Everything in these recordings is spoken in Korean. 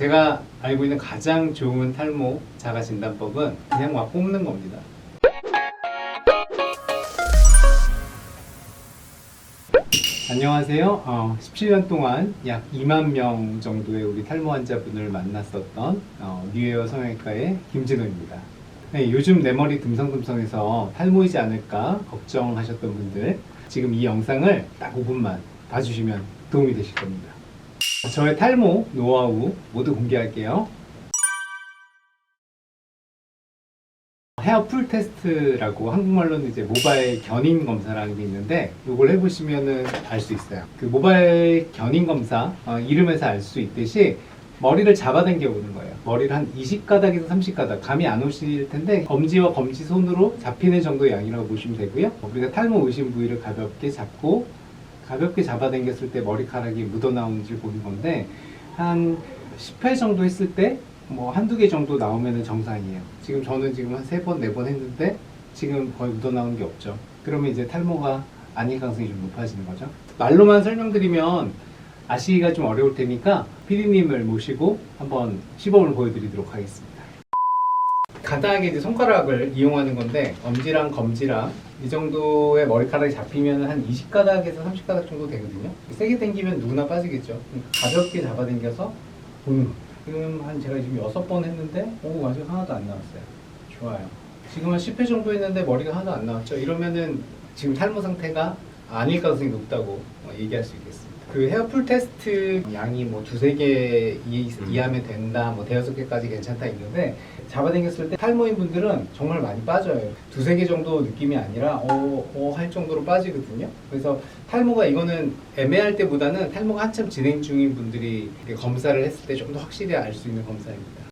제가 알고 있는 가장 좋은 탈모 자가 진단법은 그냥 막 뽑는 겁니다. 안녕하세요. 17년 동안 약 2만 명 정도의 우리 탈모 환자분을 만났었던 뉴에어 성형외과의 김진호입니다. 네, 요즘 내 머리 듬성듬성해서 탈모이지 않을까 걱정하셨던 분들, 지금 이 영상을 딱 5분만 봐주시면 도움이 되실 겁니다. 저의 탈모 노하우 모두 공개할게요. 헤어 풀 테스트라고 한국말로는 이제 모바일 견인 검사라는 게 있는데, 이걸 해보시면은 알 수 있어요. 그 모바일 견인 검사 이름에서 알 수 있듯이 머리를 잡아당겨 보는 거예요. 머리를 한 20가닥에서 30가닥, 감이 안 오실 텐데 검지와 검지 손으로 잡히는 정도의 양이라고 보시면 되고요. 우리가 탈모 의심 부위를 가볍게 잡고, 가볍게 잡아당겼을 때 머리카락이 묻어나오는지 보는 건데, 한 10회 정도 했을 때 뭐 한두 개 정도 나오면 정상이에요. 지금 저는 지금 한 3번, 4번 했는데 지금 거의 묻어나온 게 없죠. 그러면 이제 탈모가 아닐 가능성이 좀 높아지는 거죠. 말로만 설명드리면 아시기가 좀 어려울 테니까 PD님을 모시고 한번 시범을 보여드리도록 하겠습니다. 간단하게 이제 손가락을 이용하는 건데, 엄지랑 검지랑 이 정도의 머리카락이 잡히면 한 20가닥에서 30가닥 정도 되거든요. 세게 당기면 누구나 빠지겠죠. 가볍게 잡아당겨서 보는 겁니다. 지금 제가 지금 6번 했는데 아직 하나도 안 나왔어요. 좋아요. 지금 한 10회 정도 했는데 머리가 하나도 안 나왔죠. 이러면은 지금 탈모 상태가 아닐 가능성이 높다고 얘기할 수 있겠습니다. 그 헤어 풀 테스트 양이 뭐 2-3개 이하면 된다, 뭐 5-6개까지 괜찮다 있는데, 잡아당겼을 때 탈모인 분들은 정말 많이 빠져요. 2-3개 정도 느낌이 아니라 할 정도로 빠지거든요. 그래서 탈모가, 이거는 애매할 때보다는 탈모가 한참 진행 중인 분들이 검사를 했을 때 좀 더 확실히 알 수 있는 검사입니다.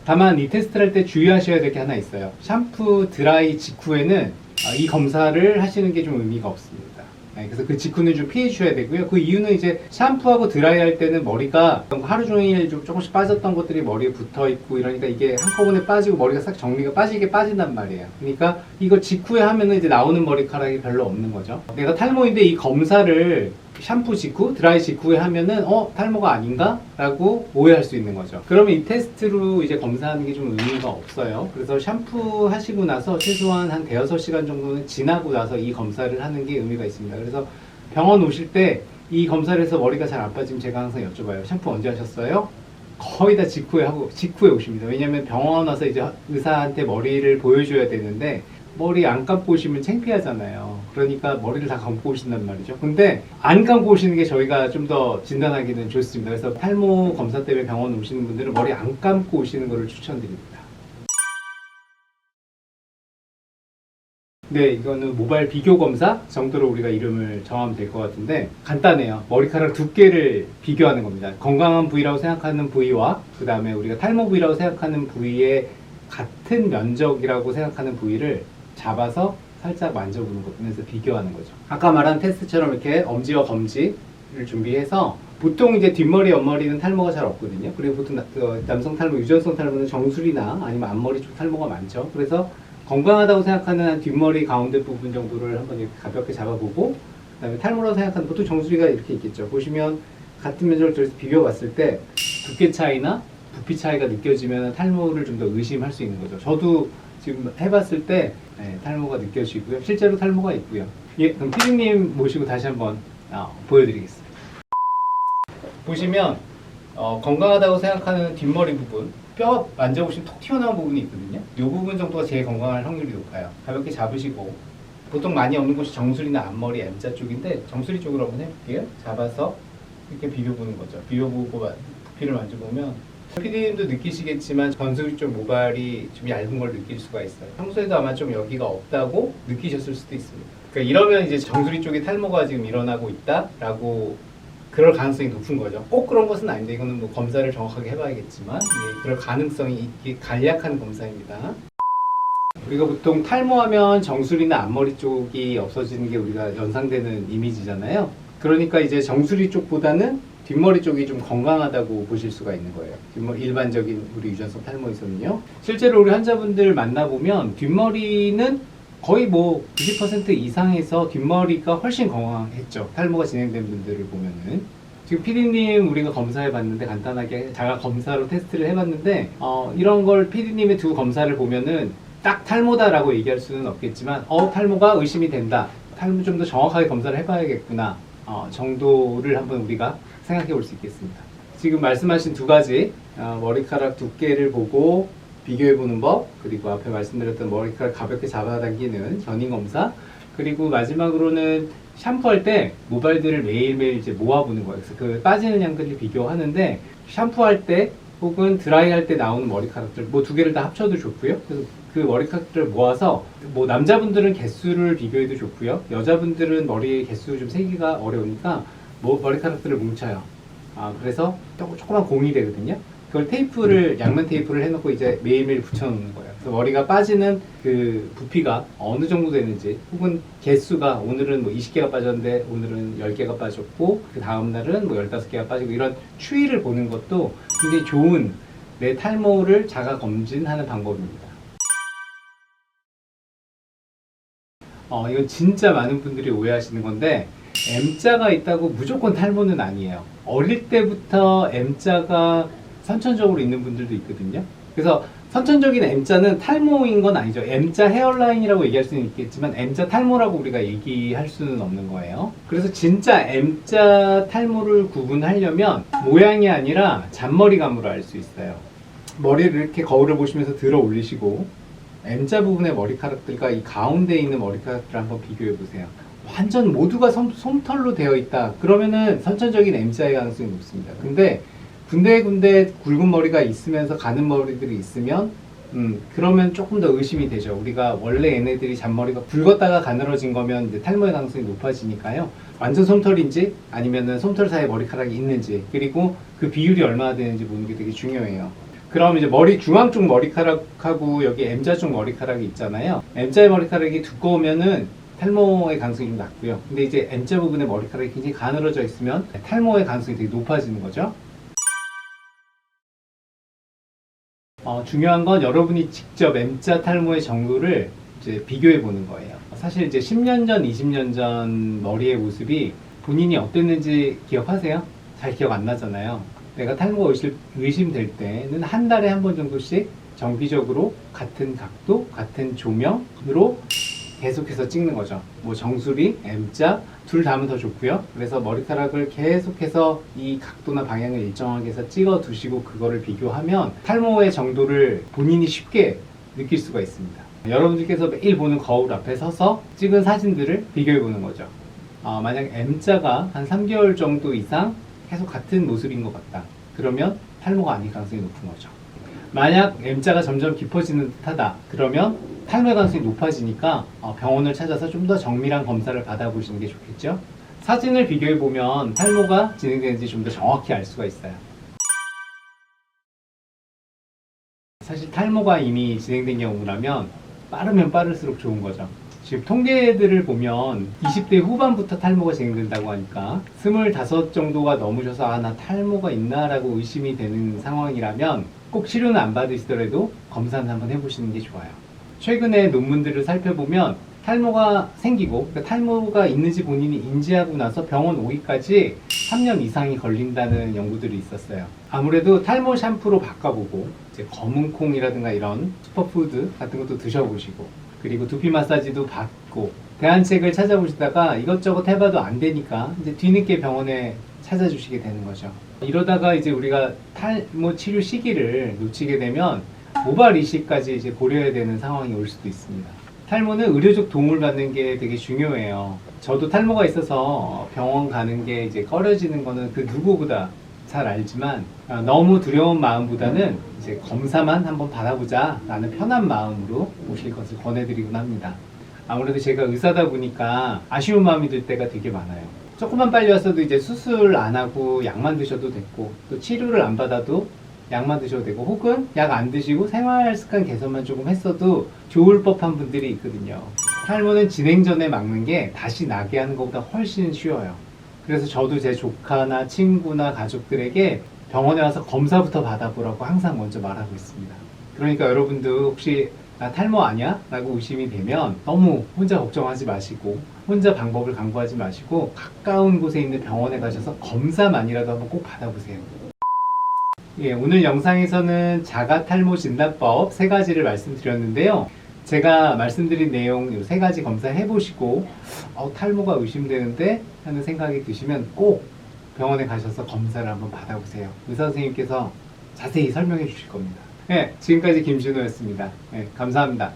다만 이 테스트를 할 때 주의하셔야 될 게 하나 있어요. 샴푸 드라이 직후에는 이 검사를 하시는 게 좀 의미가 없습니다. 그래서 그 직후는 좀 피해 주셔야 되고요. 그 이유는 이제 샴푸하고 드라이 할 때는 머리가 하루 종일 좀 조금씩 빠졌던 것들이 머리에 붙어 있고 이러니까 이게 한꺼번에 빠지고 머리가 싹 정리가 빠진단 말이에요. 그러니까 이거 직후에 하면은 이제 나오는 머리카락이 별로 없는 거죠. 내가 탈모인데 이 검사를 샴푸 직후, 드라이 직후에 하면은 탈모가 아닌가? 라고 오해할 수 있는 거죠. 그러면 이 테스트로 이제 검사하는 게 좀 의미가 없어요. 그래서 샴푸 하시고 나서 최소한 한 5-6시간 정도는 지나고 나서 이 검사를 하는 게 의미가 있습니다. 그래서 병원 오실 때 이 검사를 해서 머리가 잘 안 빠지면 제가 항상 여쭤봐요. 샴푸 언제 하셨어요? 거의 다 직후에 오십니다. 왜냐면 병원 와서 이제 의사한테 머리를 보여줘야 되는데, 머리 안 감고 오시면 창피하잖아요. 그러니까 머리를 다 감고 오신단 말이죠. 근데 안 감고 오시는 게 저희가 좀 더 진단하기는 좋습니다. 그래서 탈모 검사 때문에 병원 오시는 분들은 머리 안 감고 오시는 것을 추천드립니다. 네, 이거는 모바일 비교 검사 정도로 우리가 이름을 정하면 될 것 같은데, 간단해요. 머리카락 두께를 비교하는 겁니다. 건강한 부위라고 생각하는 부위와 그 다음에 우리가 탈모 부위라고 생각하는 부위의 같은 면적이라고 생각하는 부위를 잡아서 살짝 만져보는 거죠. 그래서 비교하는 거죠. 아까 말한 테스트처럼 이렇게 엄지와 검지를 준비해서, 보통 이제 뒷머리, 옆머리는 탈모가 잘 없거든요. 그리고 보통 남성 탈모, 유전성 탈모는 정수리나 아니면 앞머리 쪽 탈모가 많죠. 그래서 건강하다고 생각하는 뒷머리 가운데 부분 정도를 한번 이렇게 가볍게 잡아보고, 그 다음에 탈모라고 생각하는, 보통 정수리가 이렇게 있겠죠. 보시면 같은 면적을 들어서 비벼봤을 때 두께 차이나 부피 차이가 느껴지면 탈모를 좀 더 의심할 수 있는 거죠. 저도 지금 해봤을 때 탈모가 느껴지고요. 실제로 탈모가 있고요. 예, 그럼 피디님 모시고 다시 한번 보여드리겠습니다. 보시면 건강하다고 생각하는 뒷머리 부분, 뼈 만져보시면 톡 튀어나온 부분이 있거든요. 이 부분 정도가 제일 건강할 확률이 높아요. 가볍게 잡으시고, 보통 많이 없는 곳이 정수리나 앞머리 M자 쪽인데 정수리 쪽으로 한번 해볼게요. 잡아서 이렇게 비벼보는 거죠. 비벼보고 부피를 만져보면, PD님도 느끼시겠지만 정수리 쪽 모발이 좀 얇은 걸 느낄 수가 있어요. 평소에도 아마 좀 여기가 없다고 느끼셨을 수도 있습니다. 그러니까 이러면 이제 정수리 쪽에 탈모가 지금 일어나고 있다라고, 그럴 가능성이 높은 거죠. 꼭 그런 것은 아닌데, 이거는 뭐 검사를 정확하게 해봐야겠지만, 그럴 가능성이 간략한 검사입니다. 우리가 보통 탈모하면 정수리나 앞머리 쪽이 없어지는 게 우리가 연상되는 이미지잖아요. 그러니까 이제 정수리 쪽보다는 뒷머리 쪽이 좀 건강하다고 보실 수가 있는 거예요. 일반적인 우리 유전성 탈모에서는요. 실제로 우리 환자분들 만나보면 뒷머리는 거의 뭐 90% 이상에서 뒷머리가 훨씬 건강했죠. 탈모가 진행된 분들을 보면은 지금 PD님 우리가 검사해 봤는데 간단하게 자가 검사로 테스트를 해봤는데 이런 걸 PD님의 두 검사를 보면은 딱 탈모다라고 얘기할 수는 없겠지만 탈모가 의심이 된다. 탈모 좀 더 정확하게 검사를 해봐야겠구나 정도를 한번 우리가 생각해 볼 수 있겠습니다. 지금 말씀하신 두 가지 머리카락 두께를 보고 비교해 보는 법, 그리고 앞에 말씀드렸던 머리카락 가볍게 잡아당기는 견인 검사, 그리고 마지막으로는 샴푸할 때 모발들을 매일매일 이제 모아보는 거예요. 그래서 그 빠지는 양들을 비교하는데 샴푸할 때 혹은 드라이할 때 나오는 머리카락들 뭐 두 개를 다 합쳐도 좋고요. 그래서 그 머리카락들을 모아서 뭐 남자분들은 개수를 비교해도 좋고요. 여자분들은 머리 개수 좀 세기가 어려우니까 머리카락들을 뭉쳐요. 그래서 조그만 공이 되거든요. 그걸 테이프를 양면 테이프를 해놓고 이제 매일매일 붙여놓는 거예요. 그래서 머리가 빠지는 그 부피가 어느 정도 되는지, 혹은 개수가 오늘은 뭐 20개가 빠졌는데 오늘은 10개가 빠졌고 그 다음 날은 뭐 15개가 빠지고, 이런 추이를 보는 것도 굉장히 좋은 내 탈모를 자가 검진하는 방법입니다. 이건 진짜 많은 분들이 오해하시는 건데, M자가 있다고 무조건 탈모는 아니에요. 어릴 때부터 M자가 선천적으로 있는 분들도 있거든요. 그래서 선천적인 M자는 탈모인 건 아니죠. M자 헤어라인이라고 얘기할 수는 있겠지만 M자 탈모라고 우리가 얘기할 수는 없는 거예요. 그래서 진짜 M자 탈모를 구분하려면 모양이 아니라 잔머리감으로 알 수 있어요. 머리를 이렇게 거울을 보시면서 들어 올리시고 M자 부분의 머리카락들과 이 가운데 있는 머리카락들을 한번 비교해 보세요. 완전 모두가 솜털로 되어 있다. 그러면은 선천적인 M자의 가능성이 높습니다. 근데 군데군데 굵은 머리가 있으면서 가는 머리들이 있으면 그러면 조금 더 의심이 되죠. 우리가 원래 얘네들이 잔머리가 굵었다가 가늘어진 거면 이제 탈모의 가능성이 높아지니까요. 완전 솜털인지 아니면은 솜털 사이에 머리카락이 있는지, 그리고 그 비율이 얼마나 되는지 보는 게 되게 중요해요. 그럼 이제 머리 중앙 쪽 머리카락하고 여기 M자 쪽 머리카락이 있잖아요. M자의 머리카락이 두꺼우면은 탈모의 가능성이 좀 낮고요. 근데 이제 M자 부분의 머리카락이 굉장히 가늘어져 있으면 탈모의 가능성이 되게 높아지는 거죠. 중요한 건 여러분이 직접 M자 탈모의 정도를 이제 비교해 보는 거예요. 사실 이제 10년 전, 20년 전 머리의 모습이 본인이 어땠는지 기억하세요? 잘 기억 안 나잖아요. 내가 탈모가 의심될 때는 한 달에 한 번 정도씩 정기적으로 같은 각도, 같은 조명으로 계속해서 찍는 거죠. 뭐 정수리, M자 둘 다면 더 좋고요. 그래서 머리카락을 계속해서 이 각도나 방향을 일정하게 해서 찍어 두시고 그거를 비교하면 탈모의 정도를 본인이 쉽게 느낄 수가 있습니다. 여러분들께서 매일 보는 거울 앞에 서서 찍은 사진들을 비교해 보는 거죠. 만약 M자가 한 3개월 정도 이상 계속 같은 모습인 것 같다. 그러면 탈모가 아닐 가능성이 높은 거죠. 만약 M자가 점점 깊어지는 듯하다. 그러면 탈모의 가능성이 높아지니까 병원을 찾아서 좀 더 정밀한 검사를 받아보시는 게 좋겠죠. 사진을 비교해보면 탈모가 진행되는지 좀 더 정확히 알 수가 있어요. 사실 탈모가 이미 진행된 경우라면 빠르면 빠를수록 좋은 거죠. 지금 통계들을 보면 20대 후반부터 탈모가 진행된다고 하니까 25 정도가 넘으셔서 나 탈모가 있나 라고 의심이 되는 상황이라면 꼭 치료는 안 받으시더라도 검사는 한번 해보시는 게 좋아요. 최근에 논문들을 살펴보면 탈모가 생기고, 그러니까 탈모가 있는지 본인이 인지하고 나서 병원 오기까지 3년 이상이 걸린다는 연구들이 있었어요. 아무래도 탈모 샴푸로 바꿔보고 이제 검은 콩이라든가 이런 슈퍼푸드 같은 것도 드셔보시고, 그리고 두피 마사지도 받고 대안책을 찾아보시다가 이것저것 해봐도 안 되니까 이제 뒤늦게 병원에 찾아주시게 되는 거죠. 이러다가 이제 우리가 탈모 치료 시기를 놓치게 되면 모발 이식까지 이제 고려해야 되는 상황이 올 수도 있습니다. 탈모는 의료적 도움을 받는 게 되게 중요해요. 저도 탈모가 있어서 병원 가는 게 이제 꺼려지는 거는 그 누구보다 잘 알지만 너무 두려운 마음보다는 이제 검사만 한번 받아보자 라는 편한 마음으로 오실 것을 권해드리곤 합니다. 아무래도 제가 의사다 보니까 아쉬운 마음이 들 때가 되게 많아요. 조금만 빨리 왔어도 이제 수술 안 하고 약만 드셔도 됐고, 또 치료를 안 받아도 약만 드셔도 되고, 혹은 약 안 드시고 생활 습관 개선만 조금 했어도 좋을 법한 분들이 있거든요. 탈모는 진행 전에 막는 게 다시 나게 하는 것보다 훨씬 쉬워요. 그래서 저도 제 조카나 친구나 가족들에게 병원에 와서 검사부터 받아보라고 항상 먼저 말하고 있습니다. 그러니까 여러분도 혹시 나 탈모 아니야? 라고 의심이 되면 너무 혼자 걱정하지 마시고, 혼자 방법을 강구하지 마시고 가까운 곳에 있는 병원에 가셔서 검사만이라도 한번 꼭 받아보세요. 예, 오늘 영상에서는 자가 탈모 진단법 3가지를 말씀드렸는데요. 제가 말씀드린 내용 이 3가지 검사해 보시고 탈모가 의심되는데 하는 생각이 드시면 꼭 병원에 가셔서 검사를 한번 받아보세요. 의사 선생님께서 자세히 설명해 주실 겁니다. 네, 지금까지 김준호였습니다. 네, 감사합니다.